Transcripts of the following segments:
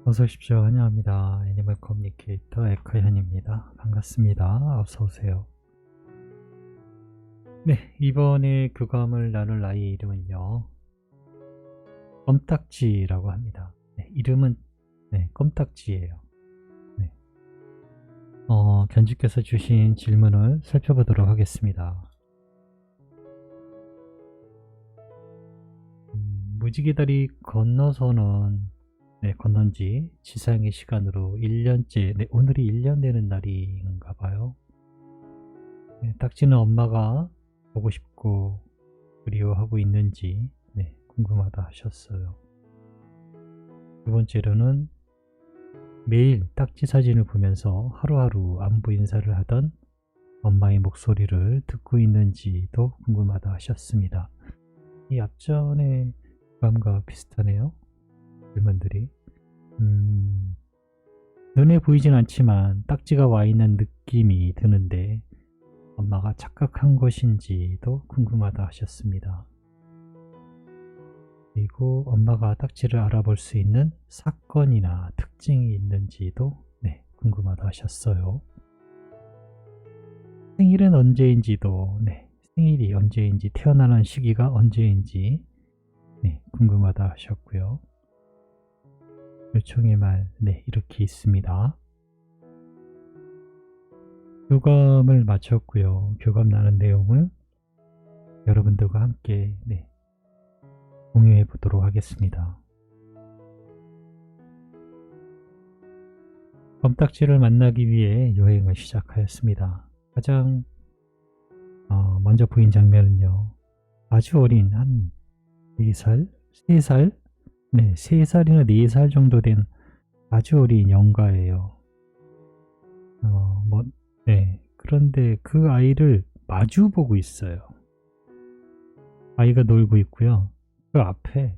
어서 오십시오. 환영합니다. 애니멀 커뮤니케이터 에크현입니다. 반갑습니다. 어서 오세요. 네, 이번에 교감을 나눌 아이의 이름은요. 껌딱지라고 합니다. 네, 이름은 껌딱지예요. 네. 견주께서 주신 질문을 살펴보도록 하겠습니다. 무지개다리 건너서는 건넌 지 지상의 시간으로 1년째, 오늘이 1년 되는 날인가 봐요. 딱지는 엄마가 보고 싶고 그리워하고 있는지 궁금하다 하셨어요. 두 번째로는 매일 딱지 사진을 보면서 하루하루 안부 인사를 하던 엄마의 목소리를 듣고 있는지도 궁금하다 하셨습니다. 이 앞전의 교감과 비슷하네요. 질문들이. 눈에 보이진 않지만 딱지가 와 있는 느낌이 드는데 엄마가 착각한 것인지도 궁금하다 하셨습니다. 그리고 엄마가 딱지를 알아볼 수 있는 사건이나 특징이 있는지도 궁금하다 하셨어요. 생일은 언제인지도 생일이 언제인지 태어나는 시기가 언제인지 궁금하다 하셨고요. 요청의 말 이렇게 있습니다. 교감을 마쳤고요. 교감 나눈 내용을 여러분들과 함께 공유해 보도록 하겠습니다. 껌딱지를 만나기 위해 여행을 시작하였습니다. 가장 먼저 보인 장면은요. 아주 어린 한 4살? 3살? 3살이나 4살 정도 된 아주 어린 영가예요. 그런데 그 아이를 마주 보고 있어요. 아이가 놀고 있고요. 그 앞에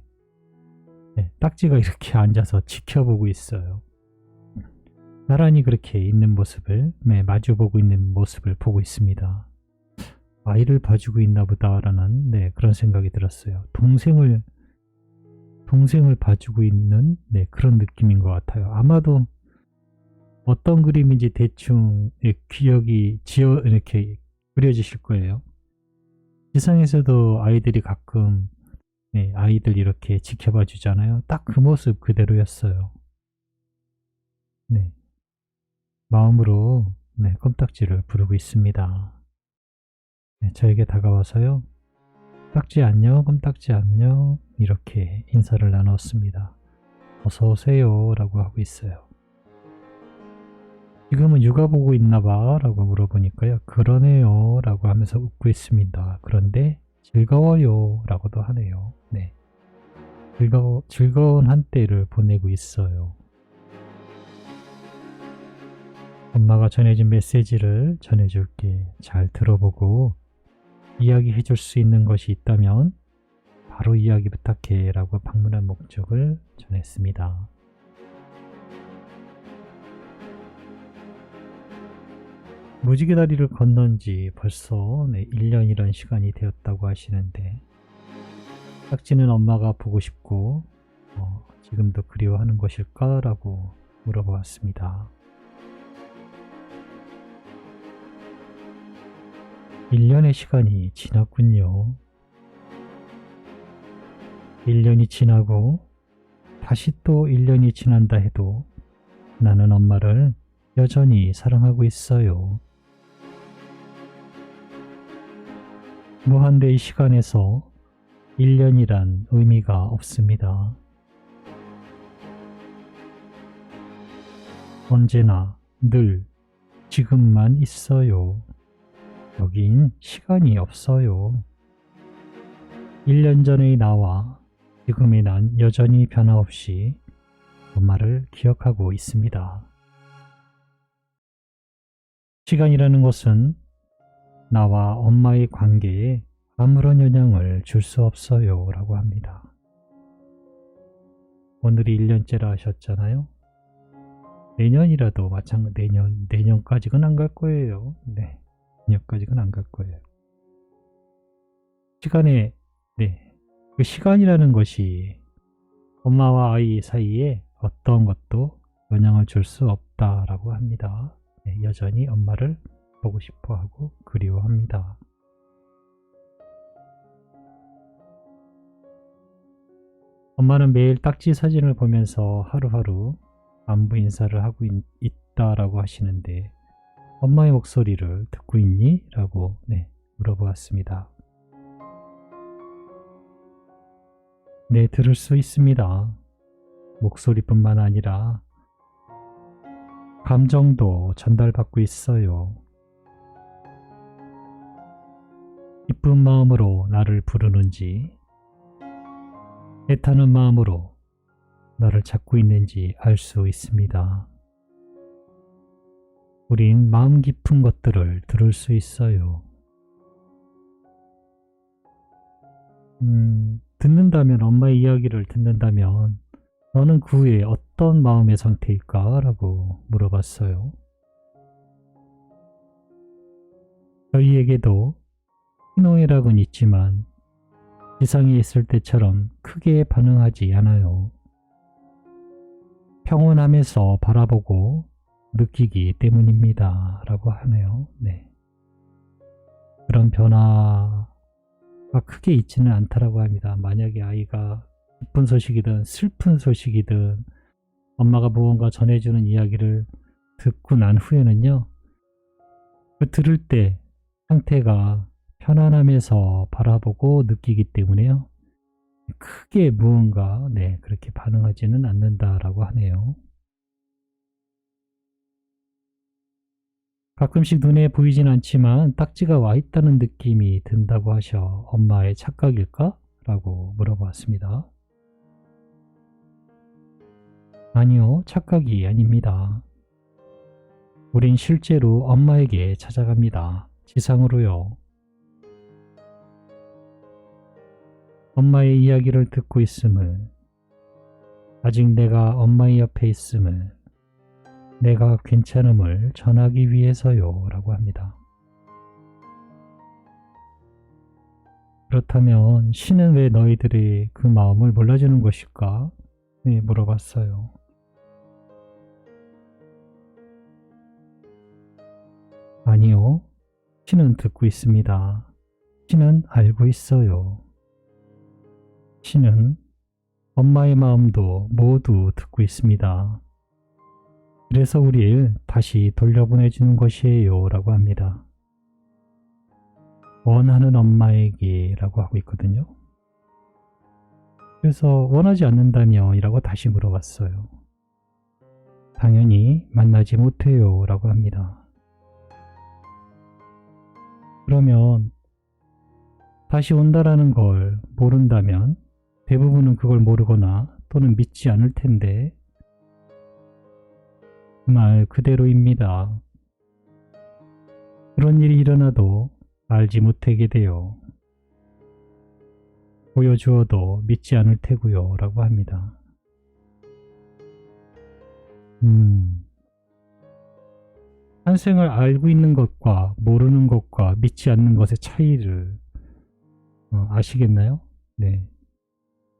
딱지가 이렇게 앉아서 지켜보고 있어요. 나란히 그렇게 있는 모습을 마주 보고 있는 모습을 보고 있습니다. 아이를 봐주고 있나 보다라는 그런 생각이 들었어요. 동생을 봐주고 있는 그런 느낌인 것 같아요. 아마도 어떤 그림인지 대충 기억이 이렇게 그려지실 거예요. 지상에서도 아이들이 가끔 아이들 이렇게 지켜봐 주잖아요. 딱 그 모습 그대로였어요. 마음으로 껌딱지를 부르고 있습니다. 저에게 다가와서요. 딱지 안녕, 껌딱지 안녕 이렇게 인사를 나눴습니다. 어서오세요 라고 하고 있어요. 지금은 육아 보고 있나봐 라고 물어보니까요. 그러네요 라고 하면서 웃고 있습니다. 그런데 즐거워요 라고도 하네요. 즐거운 한때를 보내고 있어요. 엄마가 전해준 메시지를 전해줄게. 잘 들어보고 이야기해 줄 수 있는 것이 있다면 바로 이야기 부탁해 라고 방문한 목적을 전했습니다. 무지개 다리를 건넌 지 벌써 1년이란 시간이 되었다고 하시는데 딱지는 엄마가 보고 싶고 지금도 그리워하는 것일까? 라고 물어보았습니다. 1년의 시간이 지났군요. 1년이 지나고 다시 또 1년이 지난다 해도 나는 엄마를 여전히 사랑하고 있어요. 무한대의 시간에서 1년이란 의미가 없습니다. 언제나 늘 지금만 있어요. 여긴 시간이 없어요. 1년 전의 나와 지금의 난 여전히 변함없이 엄마를 기억하고 있습니다. 시간이라는 것은 나와 엄마의 관계에 아무런 영향을 줄 수 없어요 라고 합니다. 오늘이 1년째라 하셨잖아요. 내년이라도 마찬가지, 내년까지는 안 갈 거예요. 내년까지는 안 갈 거예요. 시간에 그 시간이라는 것이 엄마와 아이 사이에 어떤 것도 영향을 줄 수 없다라고 합니다. 네, 여전히 엄마를 보고 싶어하고 그리워합니다. 엄마는 매일 딱지 사진을 보면서 하루하루 안부 인사를 하고 있다라고 하시는데 엄마의 목소리를 듣고 있니? 라고 물어보았습니다. 네, 들을 수 있습니다. 목소리뿐만 아니라 감정도 전달받고 있어요. 기쁜 마음으로 나를 부르는지 애타는 마음으로 나를 찾고 있는지 알 수 있습니다. 우린 마음 깊은 것들을 들을 수 있어요. 듣는다면, 엄마의 이야기를 듣는다면 너는 그 후에 어떤 마음의 상태일까? 라고 물어봤어요. 저희에게도 희노애락은 있지만 지상에 있을 때처럼 크게 반응하지 않아요. 평온함에서 바라보고 느끼기 때문입니다. 라고 하네요. 네. 그런 변화가 크게 있지는 않다라고 합니다. 만약에 아이가 기쁜 소식이든 슬픈 소식이든 엄마가 무언가 전해주는 이야기를 듣고 난 후에는요, 그 들을 때 상태가 편안함에서 바라보고 느끼기 때문에요, 크게 무언가 그렇게 반응하지는 않는다라고 하네요. 가끔씩 눈에 보이진 않지만 딱지가 와 있다는 느낌이 든다고 하셔 엄마의 착각일까? 라고 물어봤습니다. 아니요, 착각이 아닙니다. 우린 실제로 엄마에게 찾아갑니다. 지상으로요. 엄마의 이야기를 듣고 있음을, 아직 내가 엄마의 옆에 있음을, 내가 괜찮음을 전하기 위해서요. 라고 합니다. 그렇다면 신은 왜 너희들의 그 마음을 몰라주는 것일까? 물어봤어요. 아니요, 신은 듣고 있습니다. 신은 알고 있어요. 신은 엄마의 마음도 모두 듣고 있습니다. 그래서 우리를 다시 돌려보내주는 것이에요. 라고 합니다. 원하는 엄마에게 라고 하고 있거든요. 그래서 원하지 않는다며? 이라고 다시 물어봤어요. 당연히 만나지 못해요. 라고 합니다. 그러면 다시 온다라는 걸 모른다면 대부분은 그걸 모르거나 또는 믿지 않을 텐데 그 말 그대로입니다. 그런 일이 일어나도 알지 못하게 돼요. 보여주어도 믿지 않을 테고요. 라고 합니다. 한생을 알고 있는 것과 모르는 것과 믿지 않는 것의 차이를 아시겠나요? 네.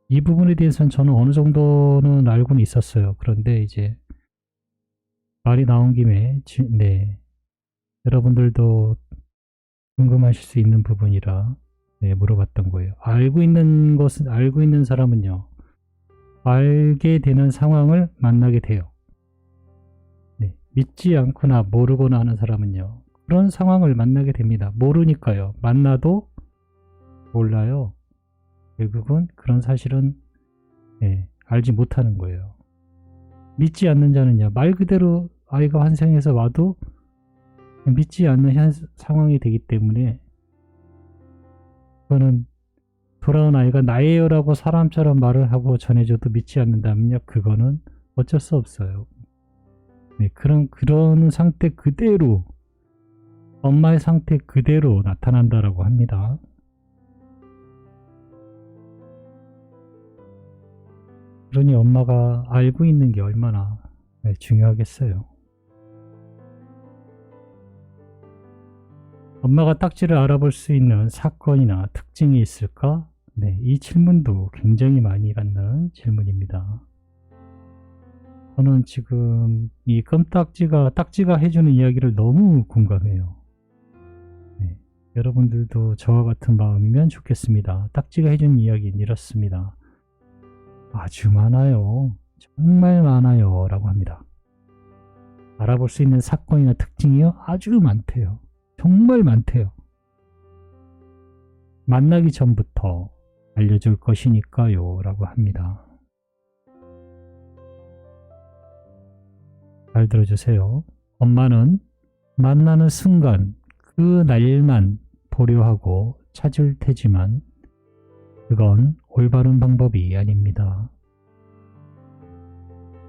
이 부분에 대해서는 저는 어느 정도는 알고는 있었어요. 그런데 이제 말이 나온 김에 여러분들도 궁금하실 수 있는 부분이라 물어봤던 거예요. 알고 있는 사람은요, 알게 되는 상황을 만나게 돼요. 믿지 않거나 모르거나 하는 사람은요, 그런 상황을 만나게 됩니다. 모르니까요. 만나도 몰라요. 결국은 그런 사실은 알지 못하는 거예요. 믿지 않는 자는요, 말 그대로 아이가 환생해서 와도 믿지 않는 상황이 되기 때문에, 그거는 돌아온 아이가 나예요 라고 사람처럼 말을 하고 전해줘도 믿지 않는다면요, 그거는 어쩔 수 없어요. 그런 상태 그대로, 엄마의 상태 그대로 나타난다라고 합니다. 그러니 엄마가 알고 있는 게 얼마나 중요하겠어요. 엄마가 딱지를 알아볼 수 있는 사건이나 특징이 있을까? 이 질문도 굉장히 많이 받는 질문입니다. 저는 지금 이 딱지가 해주는 이야기를 너무 공감해요. 네. 여러분들도 저와 같은 마음이면 좋겠습니다. 딱지가 해주는 이야기는 이렇습니다. 아주 많아요. 정말 많아요. 라고 합니다. 알아볼 수 있는 사건이나 특징이요? 아주 많대요. 정말 많대요. 만나기 전부터 알려줄 것이니까요. 라고 합니다. 잘 들어주세요. 엄마는 만나는 순간 그 날만 보려 하고 찾을 테지만 그건 올바른 방법이 아닙니다.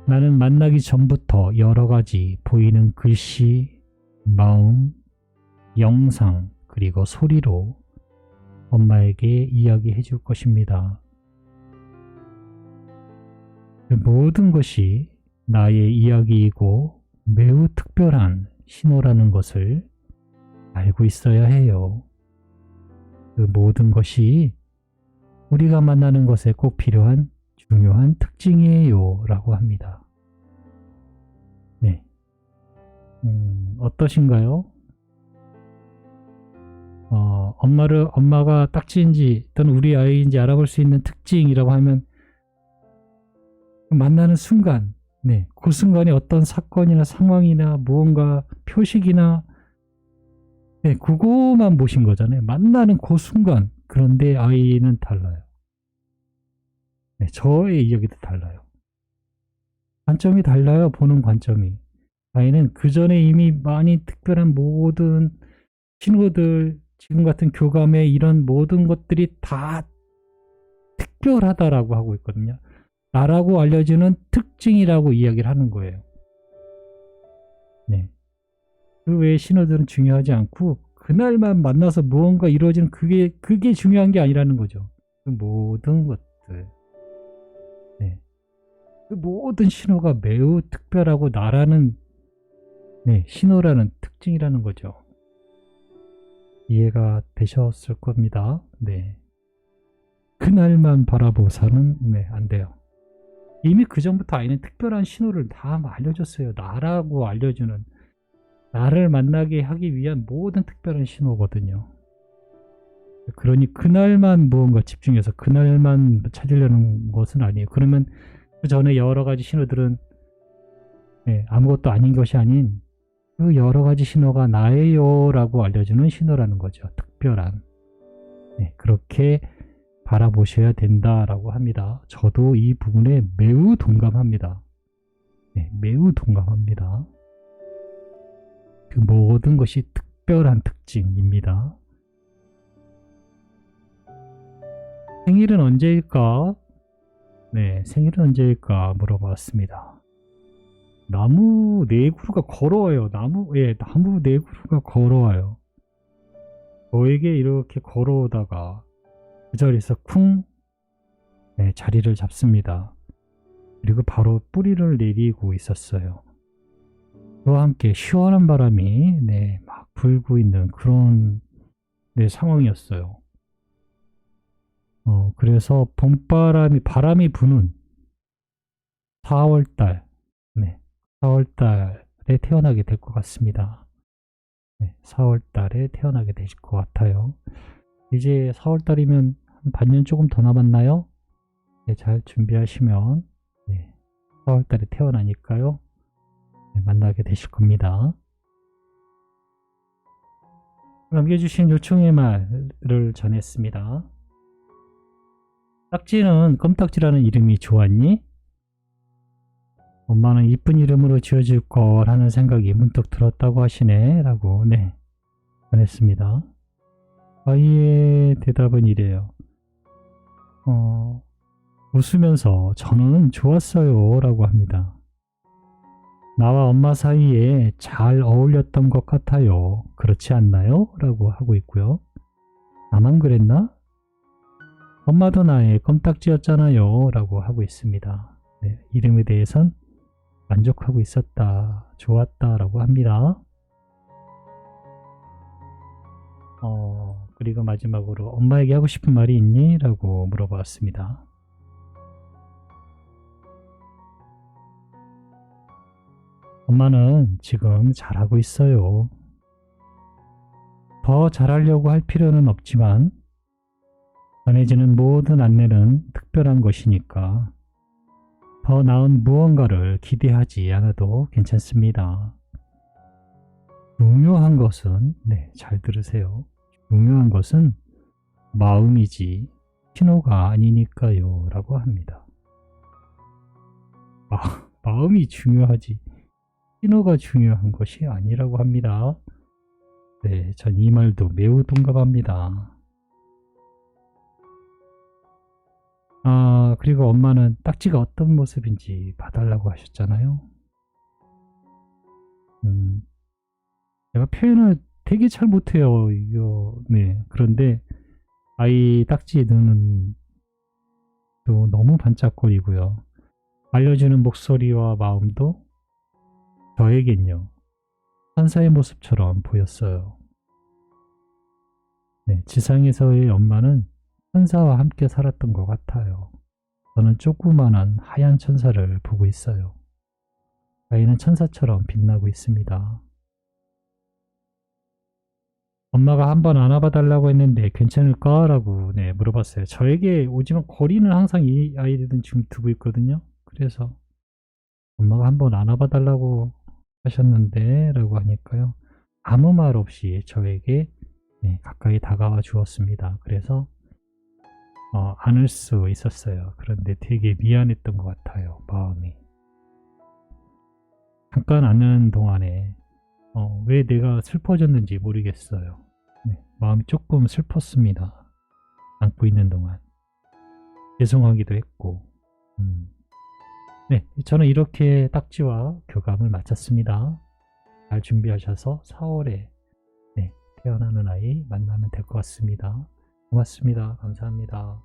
나는 만나기 전부터 여러 가지 보이는 글씨, 마음, 영상, 그리고 소리로 엄마에게 이야기해 줄 것입니다. 그 모든 것이 나의 이야기이고 매우 특별한 신호라는 것을 알고 있어야 해요. 그 모든 것이 우리가 만나는 것에 꼭 필요한 중요한 특징이에요. 라고 합니다. 네. 어떠신가요? 엄마가 딱지인지 또는 우리 아이인지 알아볼 수 있는 특징이라고 하면 만나는 순간, 네, 그 순간에 어떤 사건이나 상황이나 무언가 표식이나 네, 그거만 보신 거잖아요. 만나는 그 순간. 그런데 아이는 달라요. 네, 저의 이야기도 달라요. 관점이 달라요. 보는 관점이. 아이는 그 전에 이미 많이 특별한 모든 신호들, 지금 같은 교감의 이런 모든 것들이 다 특별하다라고 하고 있거든요. 나라고 알려주는 특징이라고 이야기를 하는 거예요. 네. 그 외의 신호들은 중요하지 않고 그날만 만나서 무언가 이루어지는 그게 중요한 게 아니라는 거죠. 그 모든 것들. 네. 그 모든 신호가 매우 특별하고 나라는 네, 신호라는 특징이라는 거죠. 이해가 되셨을 겁니다. 네. 그날만 바라보사는 네, 안 돼요. 이미 그 전부터 아이는 특별한 신호를 다 알려줬어요. 나라고 알려주는 나를 만나게 하기 위한 모든 특별한 신호거든요. 그러니 그날만 무언가 집중해서 그날만 찾으려는 것은 아니에요. 그러면 그 전에 여러 가지 신호들은 네, 아무것도 아닌 것이 아닌 그 여러 가지 신호가 나예요 라고 알려주는 신호라는 거죠. 특별한. 네, 그렇게 바라보셔야 된다라고 합니다. 저도 이 부분에 매우 동감합니다. 네, 매우 동감합니다. 그 모든 것이 특별한 특징입니다. 생일은 언제일까? 네, 생일은 언제일까 물어봤습니다. 나무 네 그루가 걸어와요. 나무 네 그루가 걸어와요. 저에게 이렇게 걸어오다가 그 자리에서 쿵 네, 자리를 잡습니다. 그리고 바로 뿌리를 내리고 있었어요. 그와 함께 시원한 바람이 네, 막 불고 있는 그런 네, 상황이었어요. 그래서 바람이 부는 4월달, 네, 4월달에 태어나게 될 것 같습니다. 네, 4월달에 태어나게 되실 것 같아요. 이제 4월달이면 한 반년 조금 더 남았나요? 네, 잘 준비하시면 네, 4월달에 태어나니까요. 네, 만나게 되실 겁니다. 남겨주신 요청의 말을 전했습니다. 딱지는 껌딱지라는 이름이 좋았니? 엄마는 이쁜 이름으로 지어줄 걸 하는 생각이 문득 들었다고 하시네 라고 네 전했습니다. 아이의 대답은 이래요. 웃으면서 저는 좋았어요 라고 합니다. 나와 엄마 사이에 잘 어울렸던 것 같아요. 그렇지 않나요? 라고 하고 있고요. 나만 그랬나? 엄마도 나의 껌딱지였잖아요 라고 하고 있습니다. 네, 이름에 대해선 만족하고 있었다, 좋았다 라고 합니다. 그리고 마지막으로 엄마에게 하고 싶은 말이 있니? 라고 물어봤습니다. 엄마는 지금 잘하고 있어요. 더 잘하려고 할 필요는 없지만 전해지는 모든 안내는 특별한 것이니까 더 나은 무언가를 기대하지 않아도 괜찮습니다. 중요한 것은, 네, 잘 들으세요. 중요한 것은 마음이지 신호가 아니니까요. 라고 합니다. 마음이 중요하지 신호가 중요한 것이 아니라고 합니다. 네, 전 이 말도 매우 동감합니다. 그리고 엄마는 딱지가 어떤 모습인지 봐달라고 하셨잖아요. 제가 표현을 되게 잘 못해요. 네. 그런데 아이 딱지 눈은 또 너무 반짝거리고요. 알려주는 목소리와 마음도 저에겐요. 천사의 모습처럼 보였어요. 네, 지상에서의 엄마는 천사와 함께 살았던 것 같아요. 저는 조그만한 하얀 천사를 보고 있어요. 아이는 천사처럼 빛나고 있습니다. 엄마가 한번 안아봐 달라고 했는데 괜찮을까? 라고 네, 물어봤어요. 저에게 오지만 거리는 항상 이 아이들은 지금 두고 있거든요. 그래서 엄마가 한번 안아봐 달라고 하셨는데 라고 하니까요. 아무 말 없이 저에게 네, 가까이 다가와 주었습니다. 그래서 안을 수 있었어요. 그런데 되게 미안했던 것 같아요. 마음이. 잠깐 안는 동안에 왜 내가 슬퍼졌는지 모르겠어요. 네, 마음이 조금 슬펐습니다. 안고 있는 동안. 죄송하기도 했고. 네, 저는 이렇게 딱지와 교감을 마쳤습니다. 잘 준비하셔서 4월에 네, 태어나는 아이 만나면 될 것 같습니다. 고맙습니다. 감사합니다.